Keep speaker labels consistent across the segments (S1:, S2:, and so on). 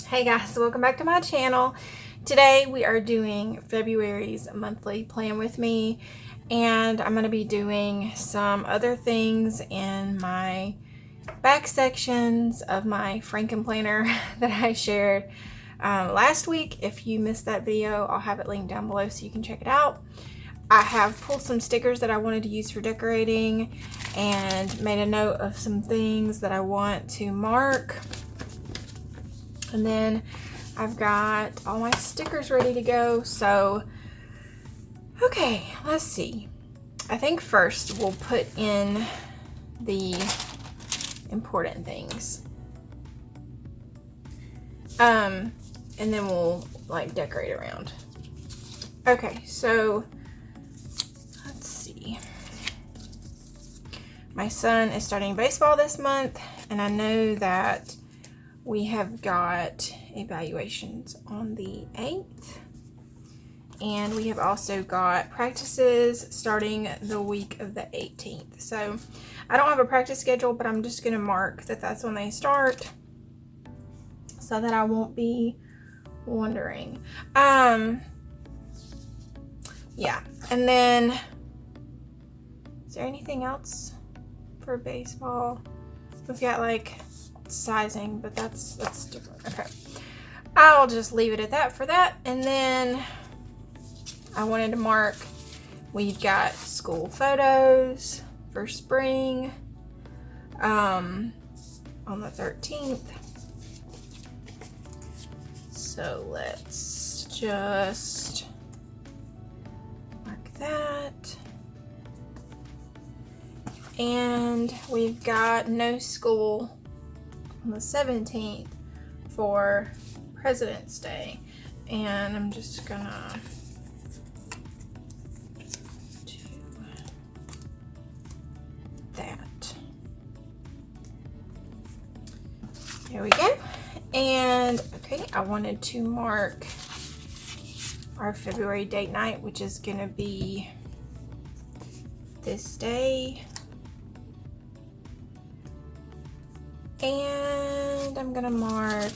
S1: Hey guys, welcome back to my channel. Today we are doing February's monthly plan with me, and I'm going to be doing some other things in my back sections of my Franken planner that I shared last week. If you missed that video, I'll have it linked down below so you can check it out. I have pulled some stickers that I wanted to use for decorating and made a note of some things that I want to mark. And then I've got all my stickers ready to go. So, okay, let's see. I think first we'll put in the important things. And then we'll like decorate around. Okay, so let's see. My son is starting baseball this month, and I know that we have got evaluations on the 8th, and we have also got practices starting the week of the 18th. So I don't have a practice schedule, but I'm just going to mark that that's when they start so that I won't be wondering. Yeah, and then is there anything else for baseball? We've got like sizing, but that's different. Okay, I'll just leave it at that for that. And then I wanted to mark, we've got school photos for spring on the 13th. So let's just mark that. And we've got no school on the 17th for President's Day, and I'm just gonna do that. There we go. And okay, I wanted to mark our February date night, which is gonna be this day. And I'm gonna mark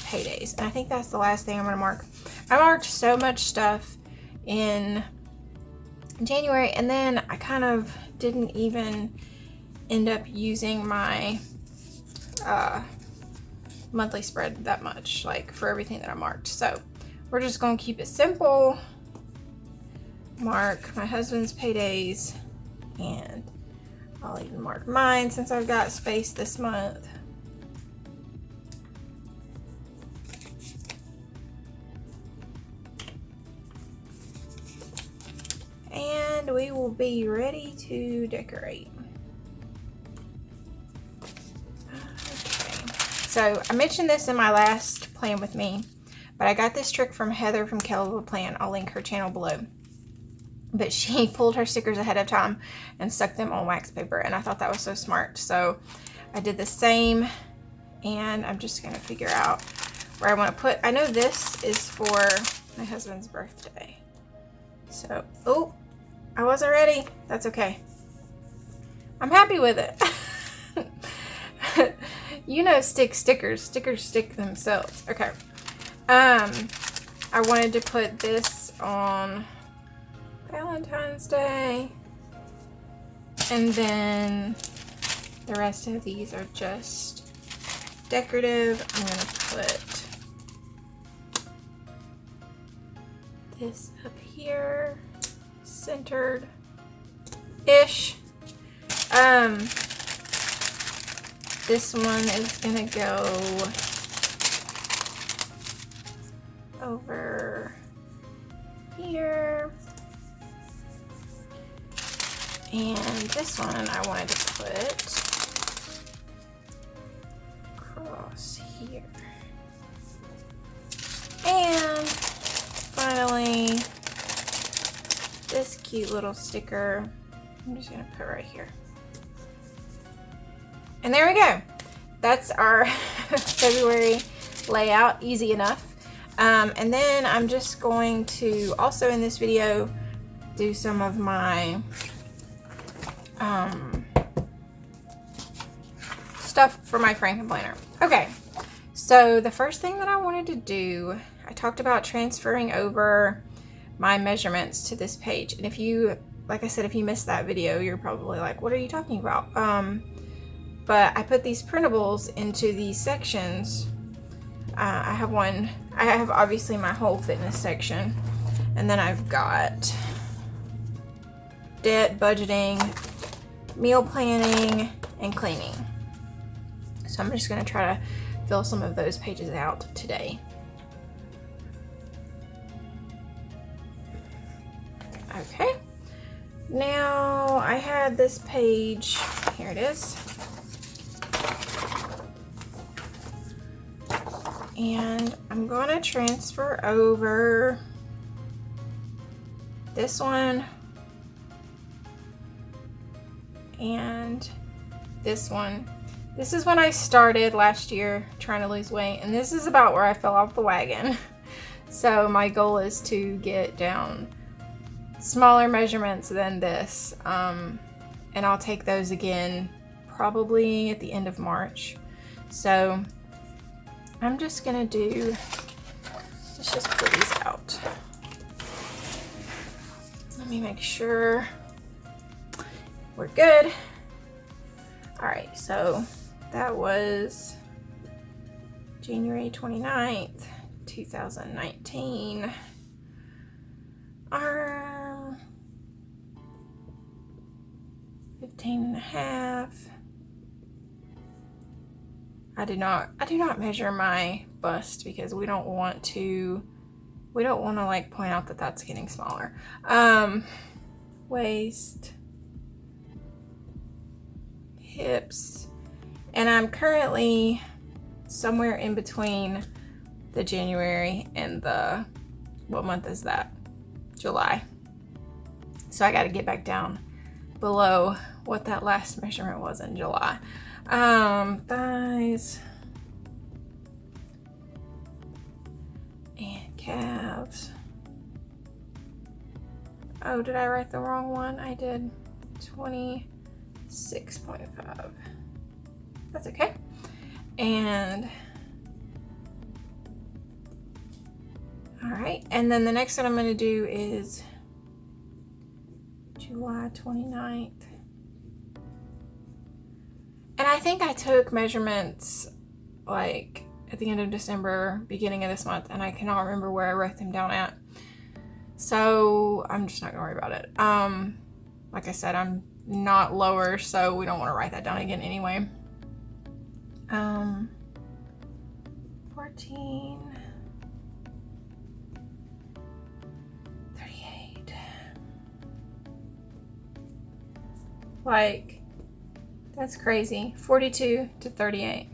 S1: paydays, and I think that's the last thing I'm gonna mark. I marked so much stuff in January, and then I kind of didn't even end up using my monthly spread that much, like for everything that I marked. So we're just gonna keep it simple. Mark my husband's paydays, and I'll even mark mine since I've got space this month. And we will be ready to decorate. Okay, so I mentioned this in my last plan with me, but I got this trick from Heather from Kelva Plan. I'll link her channel below. But she pulled her stickers ahead of time and stuck them on wax paper, and I thought that was so smart. So I did the same, and I'm just gonna figure out where I want to put. I know this is for my husband's birthday. So, oh, I wasn't ready. That's okay. I'm happy with it. You know, stickers stick themselves. Okay. I wanted to put this on Valentine's Day, and then the rest of these are just decorative. I'm gonna put this up here, centered ish. This one is gonna go over here. And this one I wanted to put across here. And finally, this cute little sticker, I'm just gonna put right here. And there we go. That's our February layout, easy enough. And then I'm just going to also in this video do some of my stuff for my Franken planner. Okay, So the first thing that I wanted to do, I talked about transferring over my measurements to this page. And if you, like I said, if you missed that video, you're probably like, what are you talking about? But I put these printables into these sections. I have obviously my whole fitness section, and then I've got debt, budgeting, meal planning, and cleaning. So I'm just going to try to fill some of those pages out today. Okay, now I had this page, here it is, and I'm going to transfer over this one and this one. This is when I started last year trying to lose weight, and this is about where I fell off the wagon. So my goal is to get down smaller measurements than this, and I'll take those again probably at the end of March. So I'm just gonna do, let's just pull these out. Let me make sure we're good. All right, so that was January 29th, 2019. Arm 15.5. I do not measure my bust because we don't want to like point out that that's getting smaller. Waist, hips, and I'm currently somewhere in between the January and the, what month is that? July. So I got to get back down below what that last measurement was in July. Thighs and calves. Oh, did I write the wrong one? I did 26.5. That's okay. And all right, and then the next one I'm going to do is July 29th. And I think I took measurements like at the end of December, beginning of this month, and I cannot remember where I wrote them down at. So I'm just not going to worry about it. Like I said, I'm not lower, so we don't want to write that down again anyway. 14. 38. Like, that's crazy. 42 to 38.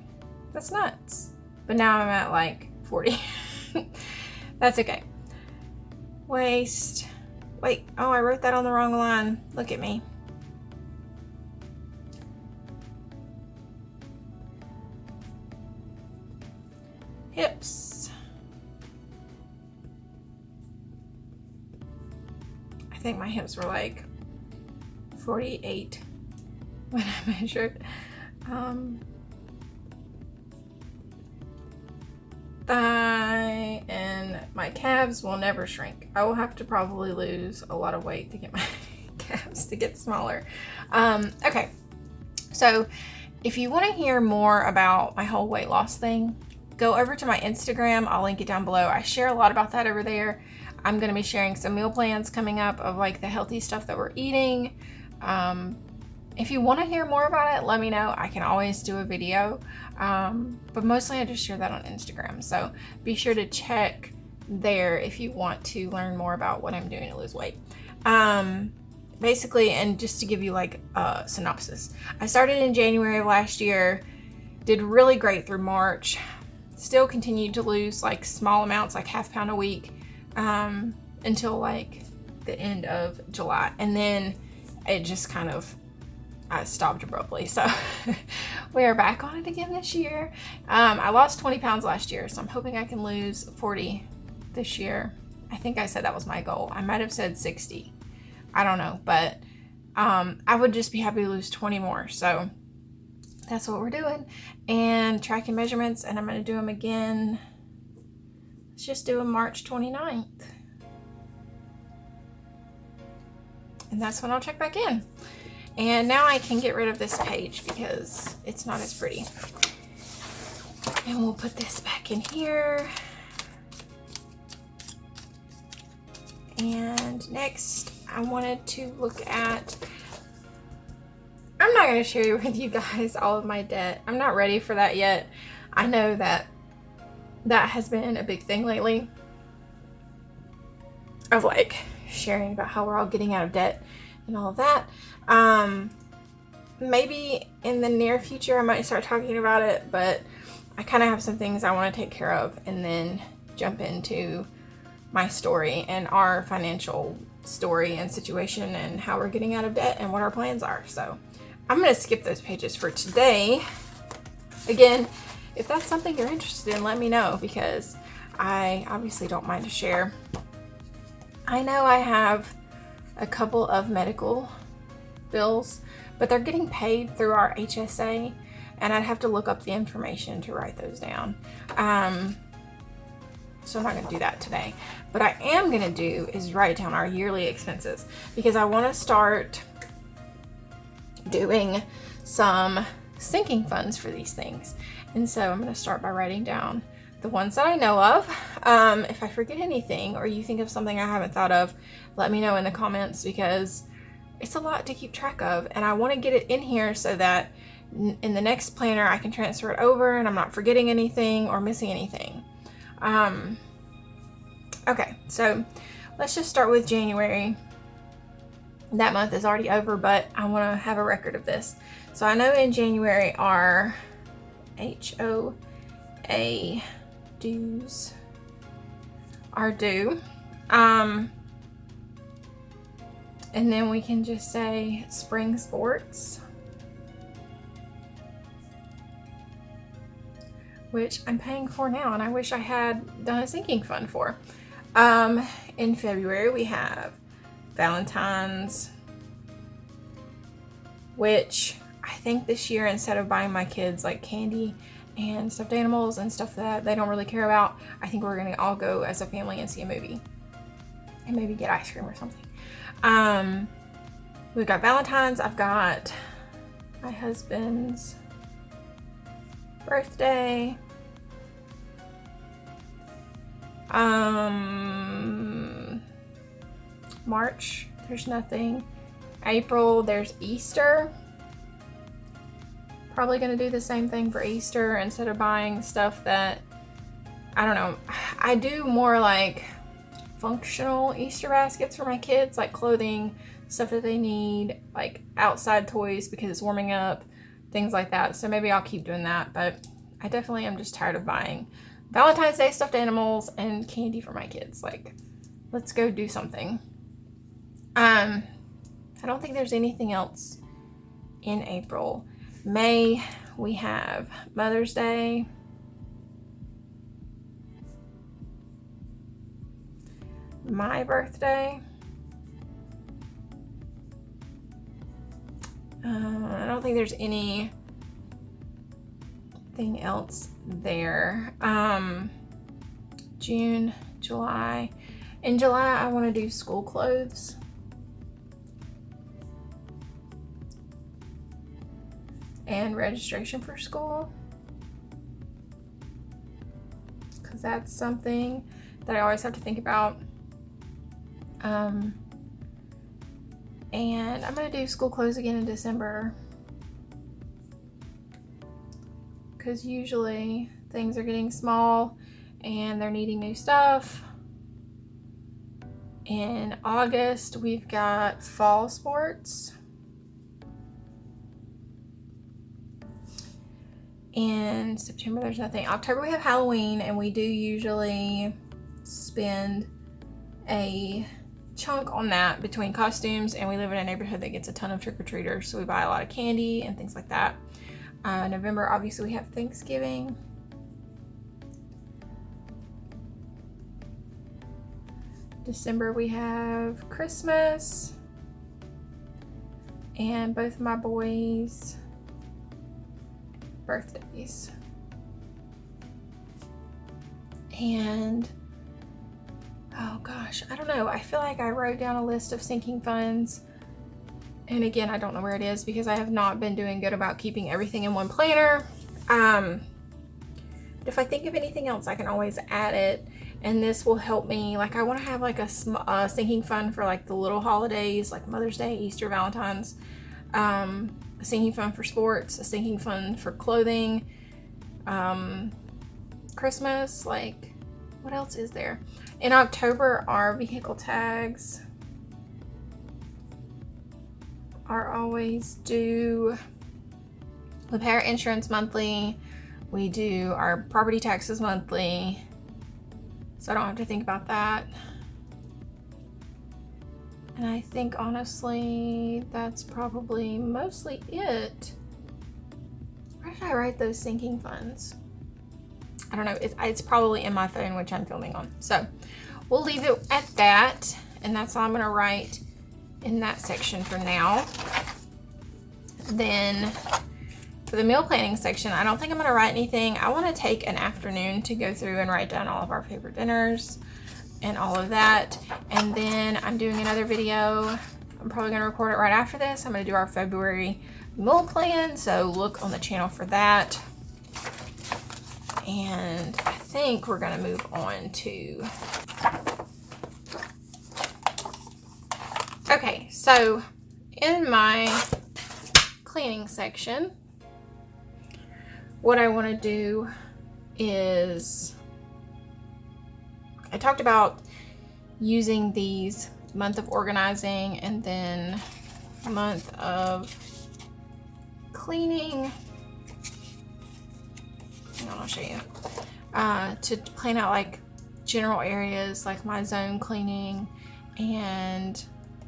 S1: That's nuts. But now I'm at like 40. That's okay. Waist. Wait, oh, I wrote that on the wrong line. Look at me. Hips. I think my hips were like 48 when I measured. Thigh and my calves will never shrink. I will have to probably lose a lot of weight to get my calves to get smaller. Okay, so if you want to hear more about my whole weight loss thing, go over to my Instagram. I'll link it down below. I share a lot about that over there. I'm going to be sharing some meal plans coming up of like the healthy stuff that we're eating. If you want to hear more about it, let me know. I can always do a video. But mostly I just share that on Instagram. So be sure to check there if you want to learn more about what I'm doing to lose weight. Basically, and just to give you like a synopsis, I started in January of last year, did really great through March, still continued to lose like small amounts, like half pound a week, until like the end of July. And then it just kind of stopped abruptly. So we are back on it again this year. I lost 20 pounds last year, so I'm hoping I can lose 40 this year. I think I said that was my goal. I might have said 60. I don't know, but I would just be happy to lose 20 more. So that's what we're doing. And tracking measurements, and I'm going to do them again. Let's just do them March 29th. And that's when I'll check back in. And now I can get rid of this page because it's not as pretty. And we'll put this back in here. And next, I wanted to look at, I'm not going to share with you guys all of my debt. I'm not ready for that yet. I know that that has been a big thing lately, of like sharing about how we're all getting out of debt and all of that. Maybe in the near future I might start talking about it, but I kind of have some things I want to take care of and then jump into my story and our financial story and situation and how we're getting out of debt and what our plans are. So I'm going to skip those pages for today. Again, if that's something you're interested in, let me know, because I obviously don't mind to share. I know I have a couple of medical bills, but they're getting paid through our HSA, and I'd have to look up the information to write those down. So I'm not going to do that today. What I am going to do is write down our yearly expenses, because I want to start doing some sinking funds for these things. And so I'm going to start by writing down the ones that I know of. If I forget anything or you think of something I haven't thought of, let me know in the comments, because it's a lot to keep track of, and I want to get it in here so that in the next planner I can transfer it over and I'm not forgetting anything or missing anything. Okay, so let's just start with January. That month is already over, but I want to have a record of this. So I know in January our HOA dues are due. And then we can just say spring sports, which I'm paying for now, and I wish I had done a sinking fund for. In February we have Valentine's, which I think this year, instead of buying my kids like candy and stuffed animals and stuff that they don't really care about, I think we're gonna all go as a family and see a movie and maybe get ice cream or something. We've got Valentine's. I've got my husband's birthday. March, there's nothing. April, there's Easter. Probably gonna do the same thing for Easter. Instead of buying stuff that, I don't know, I do more like functional Easter baskets for my kids, like clothing, stuff that they need, like outside toys because it's warming up, things like that. So maybe I'll keep doing that, but I definitely am just tired of buying Valentine's Day stuffed animals and candy for my kids. Like, let's go do something. I don't think there's anything else in April. May, we have Mother's Day. My birthday. I don't think there's anything else there. June, July. In July, I want to do school clothes. And registration for school. Because that's something that I always have to think about. And I'm going to do school clothes again in December, because usually things are getting small and they're needing new stuff. In August, we've got fall sports. In September, there's nothing. October, we have Halloween, and we do usually spend a chunk on that between costumes, and we live in a neighborhood that gets a ton of trick-or-treaters, so we buy a lot of candy and things like that. November, obviously, we have Thanksgiving. December, we have Christmas, and both of my boys birthdays. And oh gosh, I don't know. I feel like I wrote down a list of sinking funds. And again, I don't know where it is because I have not been doing good about keeping everything in one planner. If I think of anything else, I can always add it. And this will help me. Like I want to have like a sinking fund for like the little holidays, like Mother's Day, Easter, Valentine's. A sinking fund for sports, a sinking fund for clothing, Christmas, like what else is there? In October, our vehicle tags are always due. We pay our insurance monthly. We do our property taxes monthly. So I don't have to think about that. And I think honestly, that's probably mostly it. Where did I write those sinking funds? I don't know. It's probably in my phone, which I'm filming on. So we'll leave it at that. And that's all I'm gonna write in that section for now. Then for the meal planning section, I don't think I'm gonna write anything. I wanna take an afternoon to go through and write down all of our favorite dinners and all of that. And then I'm doing another video. I'm probably gonna record it right after this. I'm gonna do our February meal plan, so look on the channel for that. And I think we're gonna move on to, okay, so in my cleaning section, what I wanna do is, I talked about using these month of organizing and then month of cleaning. Hang on, I'll show you. To plan out like general areas like my zone cleaning and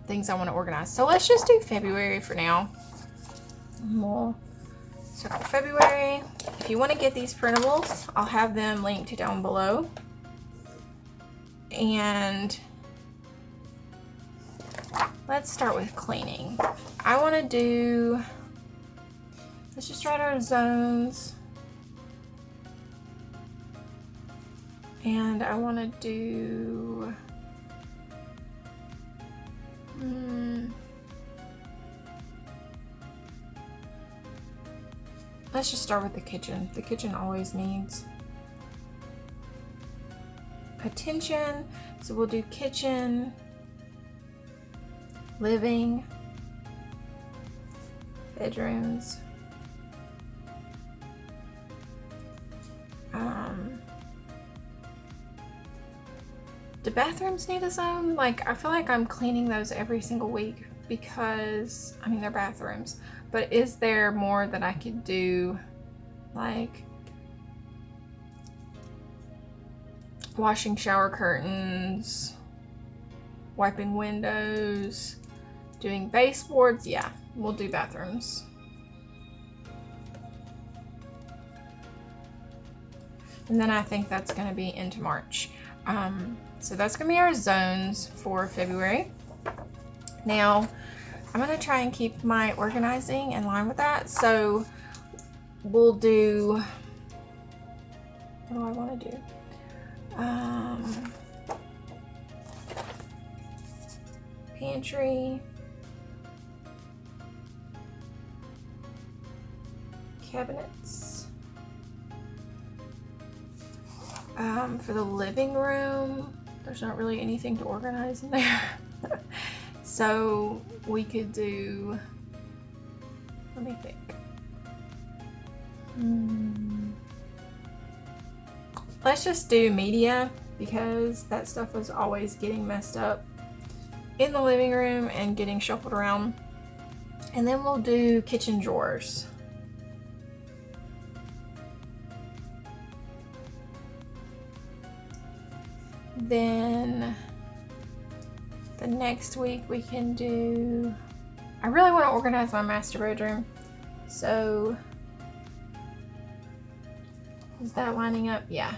S1: things I want to organize. So let's just do February for now. We'll start with February. If you want to get these printables, I'll have them linked down below. And let's start with cleaning. I want to do, let's just write our zones. And I want to do, let's just start with the kitchen. The kitchen always needs attention. So we'll do kitchen, living, bedrooms, do bathrooms need a zone? Like, I feel like I'm cleaning those every single week because, I mean, they're bathrooms. But is there more that I could do, like washing shower curtains, wiping windows, doing baseboards? Yeah, we'll do bathrooms. And then I think that's going to be into March. So that's going to be our zones for February. Now, I'm going to try and keep my organizing in line with that. So we'll do, what do I want to do? Pantry, cabinets. For the living room, there's not really anything to organize in there. So we could do, let me think. Let's just do media because that stuff was always getting messed up in the living room and getting shuffled around. And then we'll do kitchen drawers. Then the next week we can do, I really want to organize my master bedroom. So is that lining up? Yeah.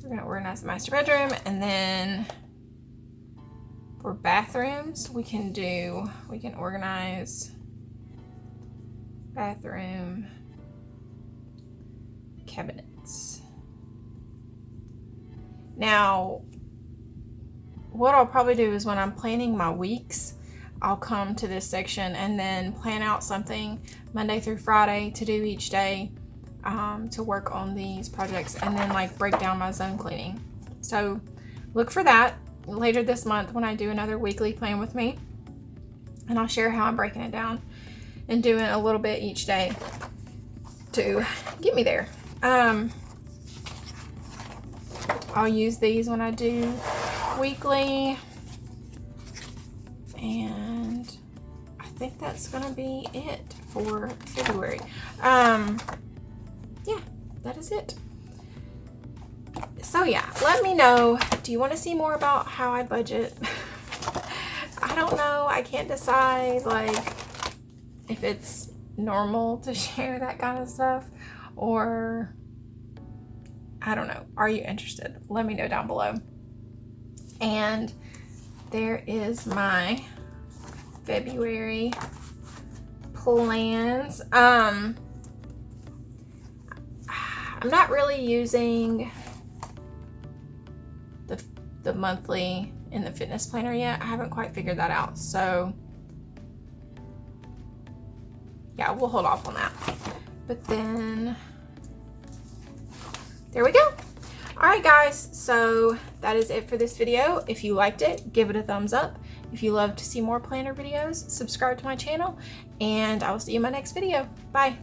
S1: We're going to organize the master bedroom, and then for bathrooms we can organize bathroom cabinets. Now, what I'll probably do is when I'm planning my weeks, I'll come to this section and then plan out something Monday through Friday to do each day to work on these projects, and then like break down my zone cleaning. So look for that later this month when I do another weekly plan with me, and I'll share how I'm breaking it down and doing a little bit each day to get me there. I'll use these when I do weekly, and I think that's gonna be it for February. Yeah, that is it. So yeah, let me know, do you want to see more about how I budget? I don't know, I can't decide like if it's normal to share that kind of stuff, or I don't know. Are you interested? Let me know down below. And there is my February plans. I'm not really using the monthly in the fitness planner yet. I haven't quite figured that out. So yeah, we'll hold off on that. But then there we go. All right, guys, so that is it for this video. If you liked it, give it a thumbs up. If you love to see more planner videos, subscribe to my channel, and I will see you in my next video. Bye.